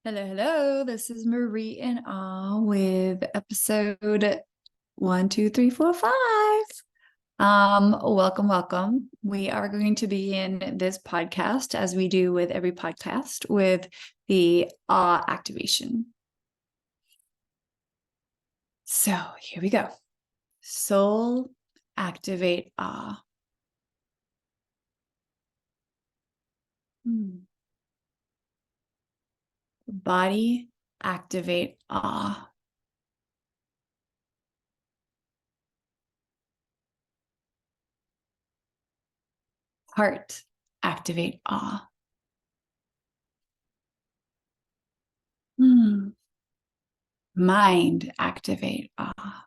Hello, hello. This is Marie and Awe with episode 1, 2, 3, 4, 5. Welcome. We are going to begin this podcast, as we do with every podcast, with the awe activation. So here we go. Soul activate awe. Body activate awe. Heart activate awe. Mind activate awe.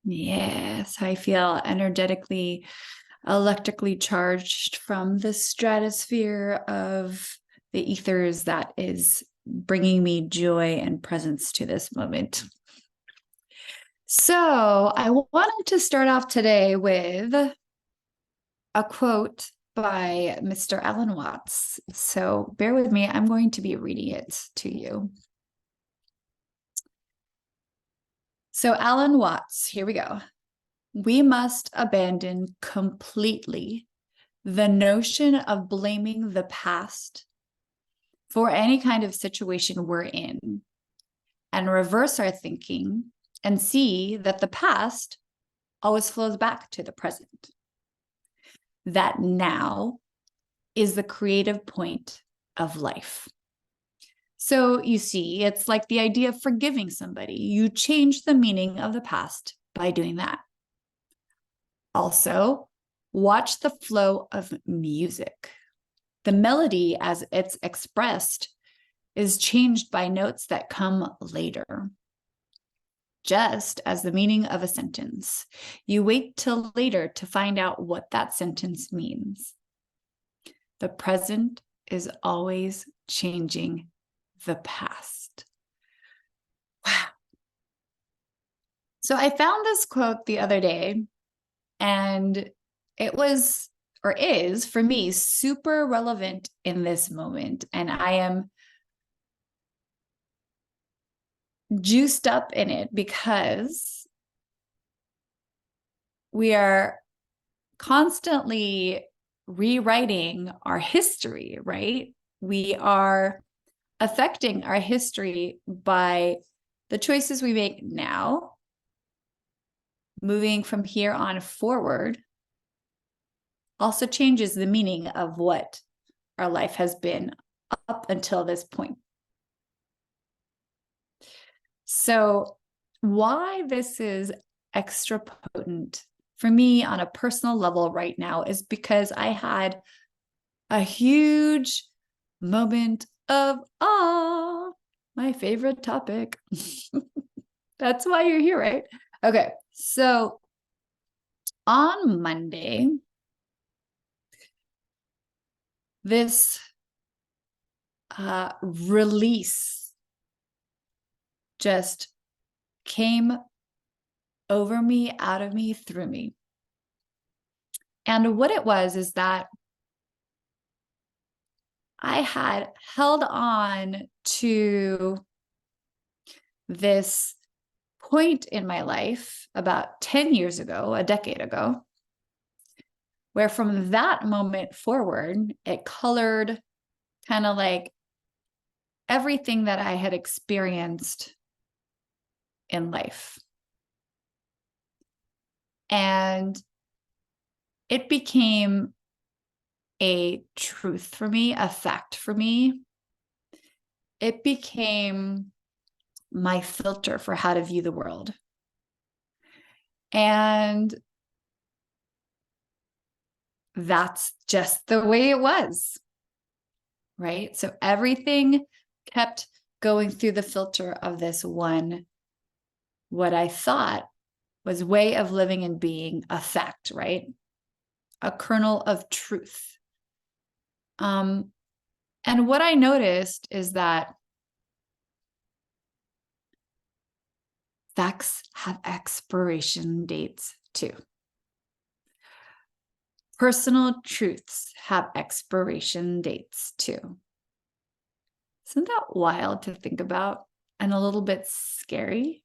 Yes, I feel energetically, electrically charged from the stratosphere of the ethers that is bringing me joy and presence to this moment. So I wanted to start off today with a quote by Mr. Alan Watts. So bear with me. I'm going to be reading it to you. So Alan Watts, here we go. We must abandon completely the notion of blaming the past for any kind of situation we're in, and reverse our thinking and see that the past always flows back to the present. That now is the creative point of life. So you see, it's like the idea of forgiving somebody. You change the meaning of the past by doing that. Also, watch the flow of music. The melody, as it's expressed, is changed by notes that come later. Just as the meaning of a sentence. You wait till later to find out what that sentence means. The present is always changing the past. Wow. So I found this quote the other day, and it was, or is, for me, super relevant in this moment. And I am juiced up in it because we are constantly rewriting our history, right? We are affecting our history by the choices we make now, moving from here on forward, also changes the meaning of what our life has been up until this point. So why this is extra potent for me on a personal level right now is because I had a huge moment of awe, my favorite topic. That's why you're here, right? Okay, so on Monday, this release just came over me, out of me, through me. And what it was is that I had held on to this point in my life about 10 years ago, a decade ago, where from that moment forward, it colored kind of like everything that I had experienced in life. And it became a truth for me, a fact for me. It became my filter for how to view the world. And that's just the way it was, right? So everything kept going through the filter of this one, what I thought was way of living and being, a fact, right? A kernel of truth. And what I noticed is that facts have expiration dates too. Personal truths have expiration dates too. Isn't that wild to think about and a little bit scary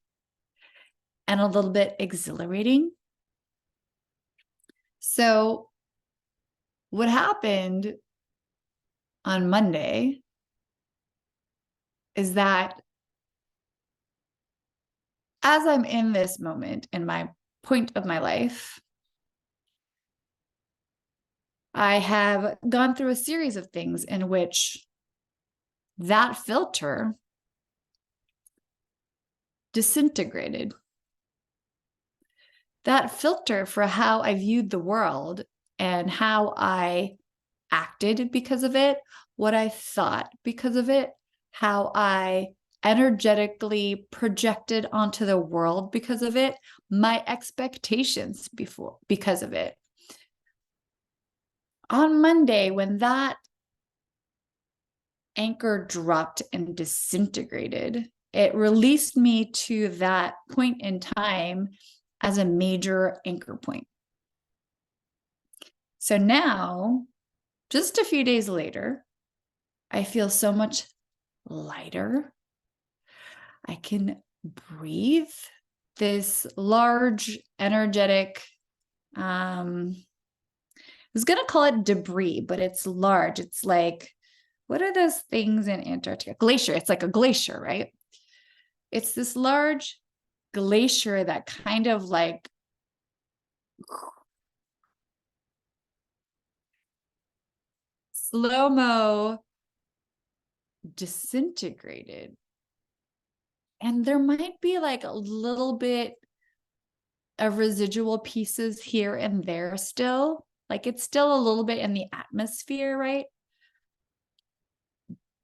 and a little bit exhilarating? So, what happened on Monday is that as I'm in this moment in my point of my life, I have gone through a series of things in which that filter disintegrated. That filter for how I viewed the world and how I acted because of it, what I thought because of it, how I energetically projected onto the world because of it, my expectations because of it. On Monday, when that anchor dropped and disintegrated, it released me to that point in time as a major anchor point. So now, just a few days later, I feel so much lighter. I can breathe. This large, energetic, I was going to call it debris, but it's large. It's like, what are those things in Antarctica? Glacier. It's like a glacier, right? It's this large glacier that kind of like slow-mo disintegrated. And there might be like a little bit of residual pieces here and there still. Like it's still a little bit in the atmosphere, right?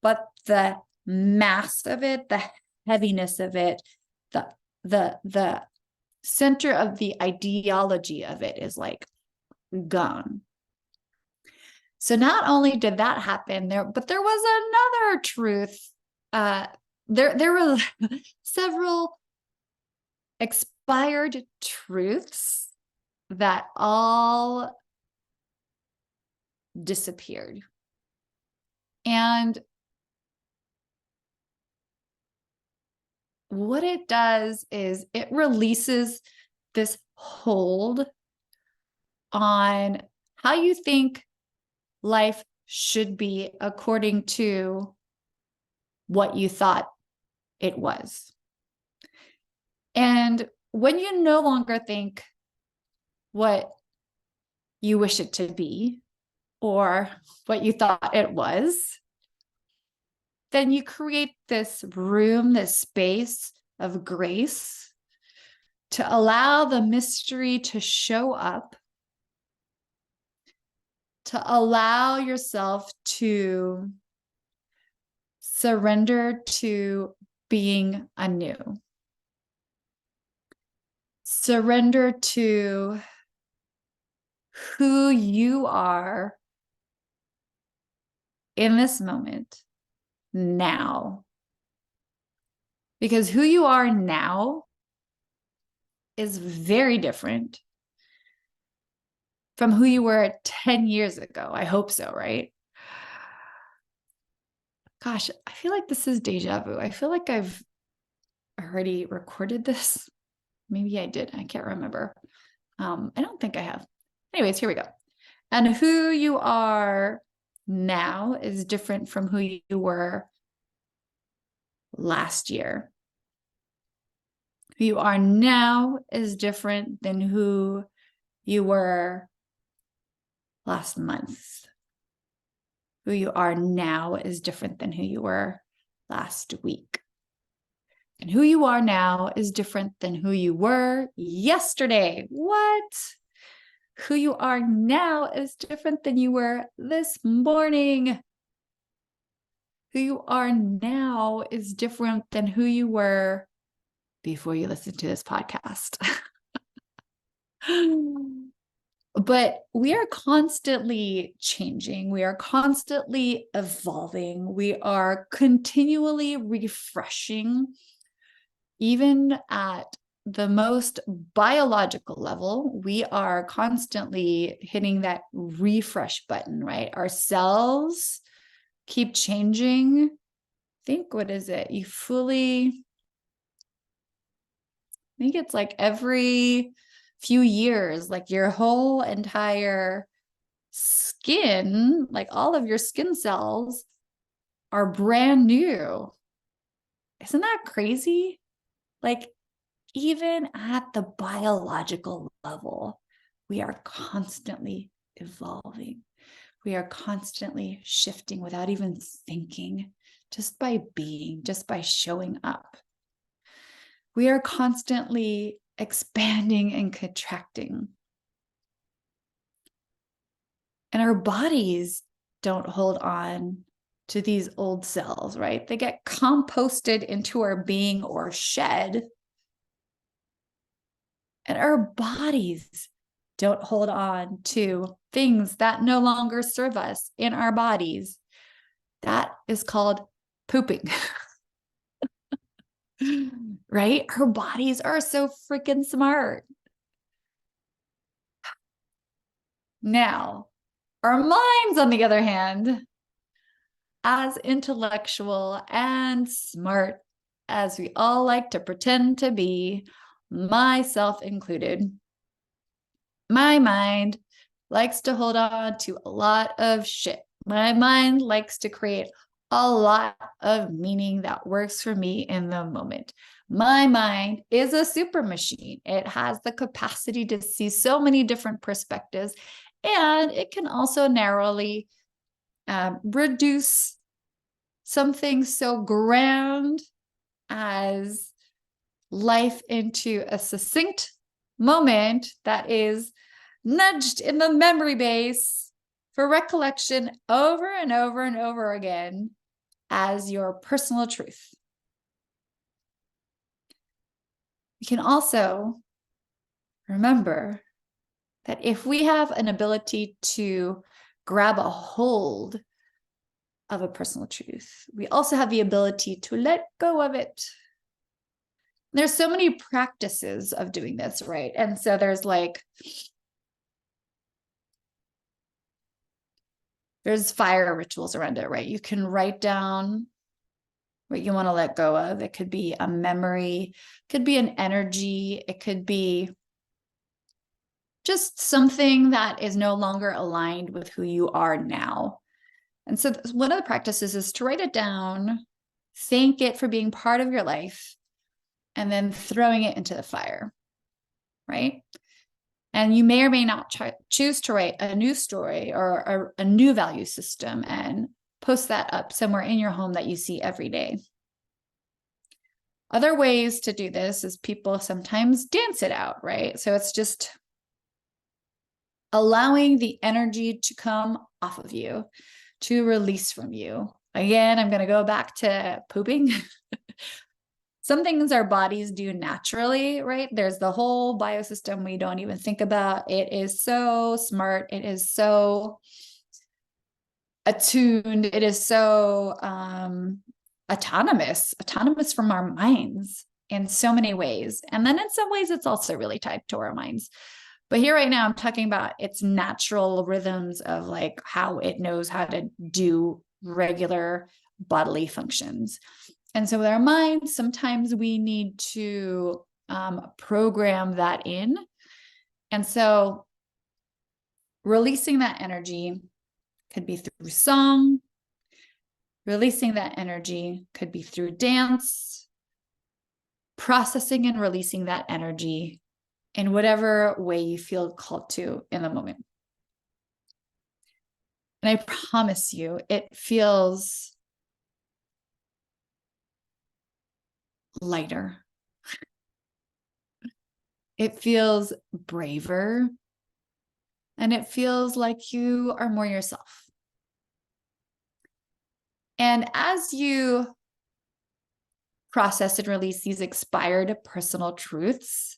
But the mass of it, the heaviness of it, the center of the ideology of it is like gone. So not only did that happen there, but there was another truth. There were several expired truths that all disappeared. And what it does is it releases this hold on how you think life should be according to what you thought it was. And when you no longer think what you wish it to be or what you thought it was, then you create this room, this space of grace to allow the mystery to show up, to allow yourself to surrender to being anew. Surrender to who you are in this moment, now. Because who you are now is very different from who you were 10 years ago. I hope so, right? Gosh, I feel like this is deja vu. I feel like I've already recorded this. Maybe I did. I can't remember. I don't think I have. Anyways, here we go. And who you are now is different from who you were last year. Who you are now is different than who you were last month. Who you are now is different than who you were last week. And who you are now is different than who you were yesterday. What? Who you are now is different than you were this morning. Who you are now is different than who you were before you listened to this podcast. But we are constantly changing. We are constantly evolving. We are continually refreshing, even at the most biological level, we are constantly hitting that refresh button, right? Our cells keep changing. Think, what is it? I think it's like every few years, like your whole entire skin, like all of your skin cells are brand new. Isn't that crazy? Like, even at the biological level, we are constantly evolving. We are constantly shifting without even thinking, just by being, just by showing up. We are constantly expanding and contracting. And our bodies don't hold on to these old cells, right? They get composted into our being or shed. And our bodies don't hold on to things that no longer serve us in our bodies. That is called pooping. Right? Our bodies are so freaking smart. Now, our minds, on the other hand, as intellectual and smart as we all like to pretend to be, myself included, my mind likes to hold on to a lot of shit. My mind likes to create a lot of meaning that works for me in the moment. My mind is a super machine. It has the capacity to see so many different perspectives, and it can also narrowly reduce something so grand as life into a succinct moment that is nudged in the memory base for recollection over and over and over again as your personal truth. We can also remember that if we have an ability to grab a hold of a personal truth, we also have the ability to let go of it. There's so many practices of doing this, right? And so there's fire rituals around it, right? You can write down what you want to let go of. It could be a memory, it could be an energy, it could be just something that is no longer aligned with who you are now. And so one of the practices is to write it down, thank it for being part of your life, and then throwing it into the fire, right? And you may or may not choose to write a new story or a new value system and post that up somewhere in your home that you see every day. Other ways to do this is people sometimes dance it out, right? So it's just allowing the energy to come off of you, to release from you. Again, I'm going to go back to pooping. Some things our bodies do naturally, right? There's the whole biosystem we don't even think about. It is so smart. It is so attuned. It is so autonomous from our minds in so many ways. And then in some ways, it's also really tied to our minds. But here right now, I'm talking about its natural rhythms of like how it knows how to do regular bodily functions. And so with our minds, sometimes we need to program that in. And so releasing that energy could be through song. Releasing that energy could be through dance. Processing and releasing that energy in whatever way you feel called to in the moment. And I promise you, it feels lighter. It feels braver. And it feels like you are more yourself. And as you process and release these expired personal truths,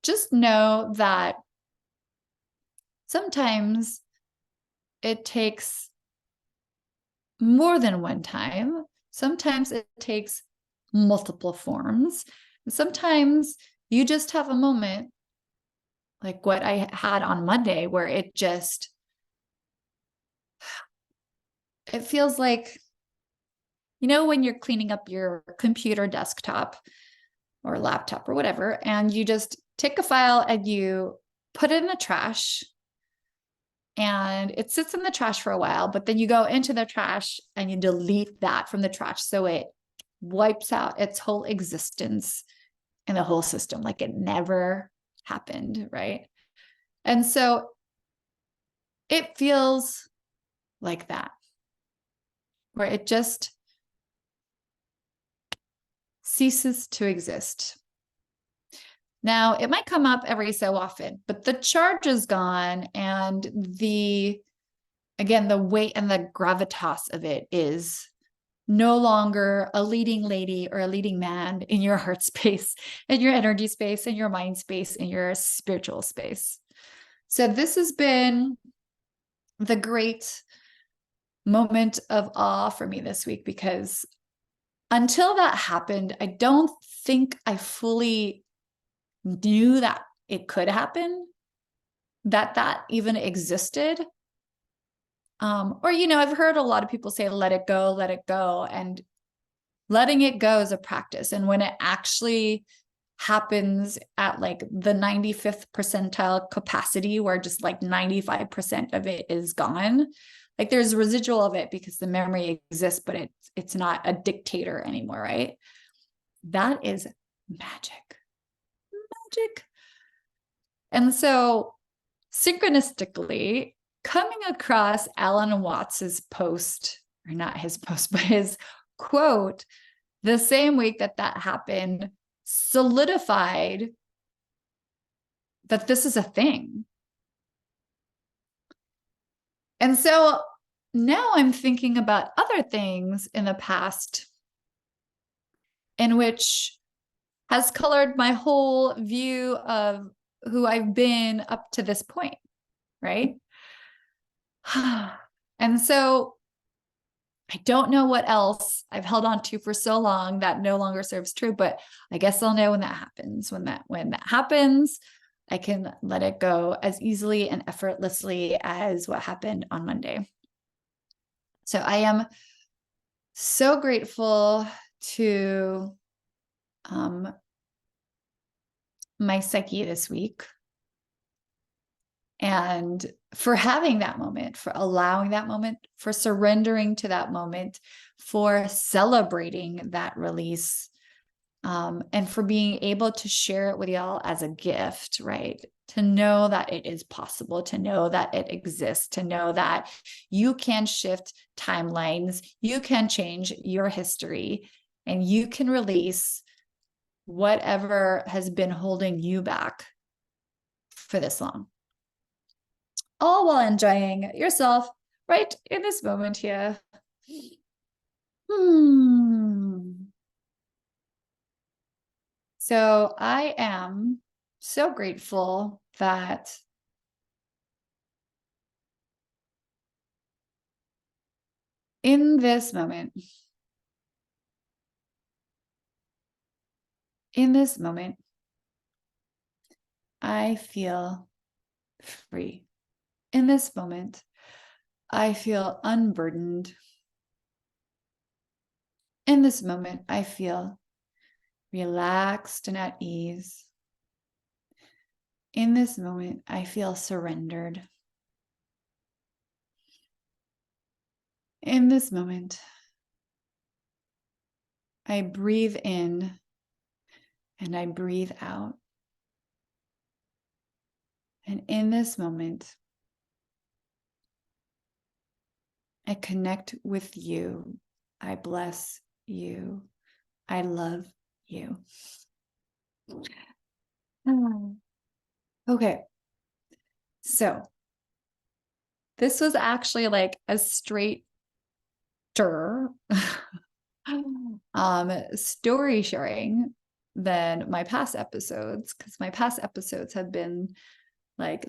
just know that sometimes it takes more than one time. Sometimes it takes multiple forms. Sometimes you just have a moment like what I had on Monday where it feels like, when you're cleaning up your computer desktop or laptop or whatever, and you just take a file and you put it in the trash and it sits in the trash for a while, but then you go into the trash and you delete that from the trash. So it wipes out its whole existence in the whole system, like it never happened, right? And so it feels like that, where it just ceases to exist. Now, it might come up every so often, but the charge is gone, and the weight and the gravitas of it is no longer a leading lady or a leading man in your heart space, in your energy space, in your mind space, in your spiritual space. So this has been the great moment of awe for me this week, because until that happened, I don't think I fully knew that it could happen, that even existed. Or, I've heard a lot of people say, let it go, let it go. And letting it go is a practice. And when it actually happens at like the 95th percentile capacity, where just like 95% of it is gone, like there's residual of it because the memory exists, but it's not a dictator anymore, right? That is magic. And so synchronistically, coming across Alan Watts's post, or not his post, but his quote, the same week that happened, solidified that this is a thing. And so now I'm thinking about other things in the past in which has colored my whole view of who I've been up to this point, right? And so I don't know what else I've held on to for so long that no longer serves true, but I guess I'll know when that happens. When that happens, I can let it go as easily and effortlessly as what happened on Monday. So I am so grateful to my psyche this week, and for having that moment, for allowing that moment, for surrendering to that moment, for celebrating that release, and for being able to share it with y'all as a gift, right? To know that it is possible, to know that it exists, to know that you can shift timelines, you can change your history, and you can release whatever has been holding you back for this long. All while enjoying yourself right in this moment here. So I am so grateful that in this moment, I feel free. In this moment, I feel unburdened. In this moment, I feel relaxed and at ease. In this moment, I feel surrendered. In this moment, I breathe in and I breathe out. And in this moment, I connect with you. I bless you. I love you. Okay. So this was actually like a straight story sharing than my past episodes, because my past episodes have been like,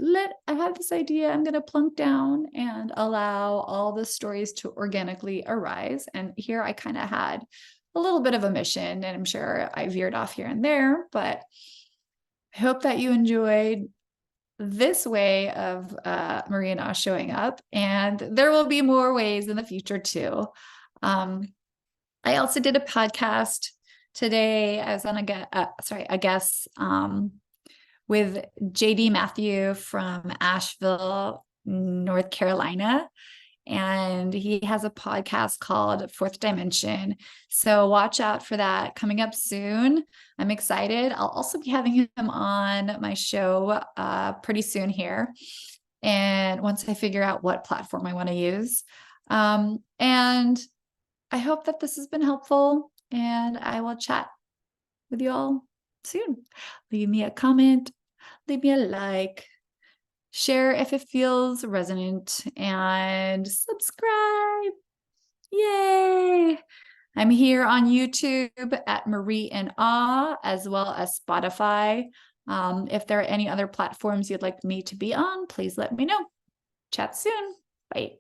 I have this idea, I'm going to plunk down and allow all the stories to organically arise. And here I kind of had a little bit of a mission, and I'm sure I veered off here and there, but I hope that you enjoyed this way of Marie and Ash showing up, and there will be more ways in the future too. I also did a podcast today. I was on a guest with JD Matthew from Asheville, North Carolina. And he has a podcast called Fourth Dimension. So watch out for that coming up soon. I'm excited. I'll also be having him on my show pretty soon here. And once I figure out what platform I want to use. And I hope that this has been helpful, and I will chat with you all soon. Leave me a comment, leave me a like, share if it feels resonant, and subscribe. Yay! I'm here on YouTube at Marie and Awe, as well as Spotify. If there are any other platforms you'd like me to be on, please let me know. Chat soon. Bye.